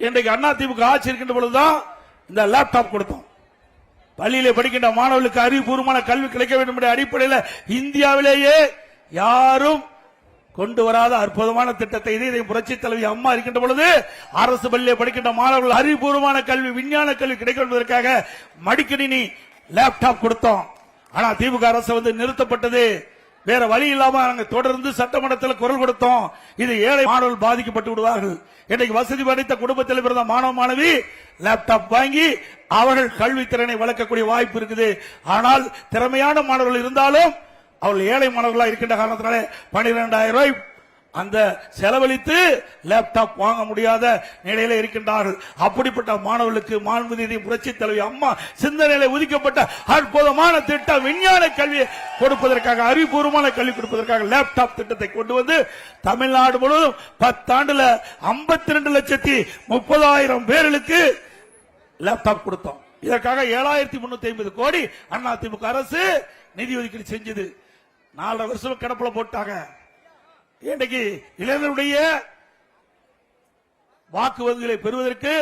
இன்றைக்கு அதிமுக ஆட்சி இருக்கின்ற பொழுதுதான் இந்த லேப்டாப் கொடுத்தோம். பள்ளியிலே படிக்கின்ற மாணவர்களுக்கு அறிவுபூர்வமான கல்வி கிடைக்க வேண்டும் என்ற அடிப்படையில் இந்தியாவிலேயே யாரும் கொண்டு வராத அற்புதமான திட்டத்தை இதை புரட்சி தலைவி அம்மா இருக்கின்ற பொழுது அரசு பள்ளியிலே படிக்கின்ற மாணவர்கள் அறிவுபூர்வமான கல்வி விஞ்ஞான கல்வி கிடைக்க என்பதற்காக மடிக்கணினி லேப்டாப் கொடுத்தோம். ஆனா திமுக அரசு நிறுத்தப்பட்டது. வேற வழி இல்லாம நாங்கள் தொடர்ந்து சட்டமன்றத்தில் குரல் கொடுத்தோம். இது ஏழை மாணவர்கள் பாதிக்கப்பட்டு விடுவார்கள். இன்னைக்கு வசதி படைத்த குடும்பத்தில் பிறந்த மாணவ மாணவி லேப்டாப் வாங்கி அவர்கள் கல்வித்திறனை வளர்க்கக்கூடிய வாய்ப்பு இருக்குது. ஆனால் திறமையான மாணவர்கள் இருந்தாலும் அவர்கள் ஏழை மாணவர்களாக இருக்கின்ற காரணத்தினாலே 12,000 ரூபாய் அந்த செலவழித்து லேப்டாப் வாங்க முடியாத நிலையில இருக்கின்றார்கள். அப்படிப்பட்ட மாணவர்களுக்கு மாண்புமிகு புரட்சி தலைவி அம்மா சிந்தனையில ஒதுக்கப்பட்ட அற்புதமான திட்டம் விஞ்ஞான கல்வியை கொடுப்பதற்காக அறிவுபூர்வமான கல்வி கொடுப்பதற்காக லேப்டாப் திட்டத்தை கொண்டு வந்து தமிழ்நாடு முழுவதும் 10 ஆண்டுல 52,30,000 பேர்களுக்கு லேப்டாப் கொடுத்தோம். இதற்காக 7,350 கோடி அதிமுக அரசு நிதி ஒதுக்கீடு செஞ்சது. 4 வருஷம் கிடப்புல போட்டாங்க. இன்றைக்கு இளைஞருடைய வாக்கு வங்கிகளை பெறுவதற்கு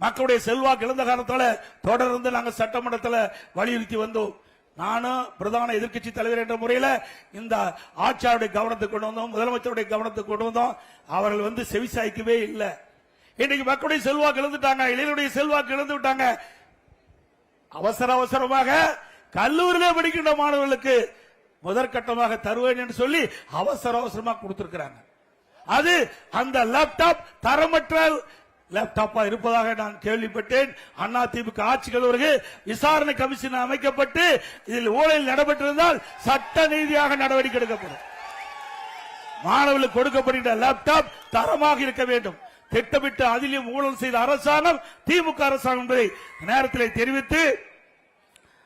மக்களுடைய செல்வாக்கு இழந்த காரணத்தால் தொடர்ந்து நாங்கள் சட்டமன்றத்தில் வலியுறுத்தி வந்தோம். நானும் பிரதான எதிர்க்கட்சி தலைவர் என்ற முறையில் இந்த ஆட்சியாளருடைய கவனத்துக்கு கொண்டு வந்தோம், முதலமைச்சருடைய கவனத்துக்கு கொண்டு வந்தோம். அவர்கள் செவிசாய்க்கவே இல்லை. இன்றைக்கு மக்களுடைய செல்வாக்கு இழந்துட்டாங்க, இளைஞருடைய செல்வாக்கு இழந்து விட்டாங்க. அவசரமாக கல்லூரியிலே படிக்கின்ற மாணவர்களுக்கு முதற்கட்டமாக தருவேன் என்று சொல்லி அவசரமாக கொடுத்திருக்கிறாங்க. அது அந்த லேப்டாப் தரமற்ற லேப்டாப்பா இருப்பதாக நான் கேள்விப்பட்டேன். அதிமுக ஆட்சிகள் விசாரணை கமிஷன் அமைக்கப்பட்டு இதில் ஊழல் நடைபெற்றிருந்தால் சட்ட ரீதியாக நடவடிக்கை எடுக்கப்படும். மாணவர்களுக்கு கொடுக்கப்படுகின்ற லேப்டாப் தரமாக இருக்க வேண்டும். திட்டமிட்டு அதிலும் ஊழல் செய்த அரசாங்கம் திமுக அரசாங்கம் என்பதை நேரத்தில் தெரிவித்து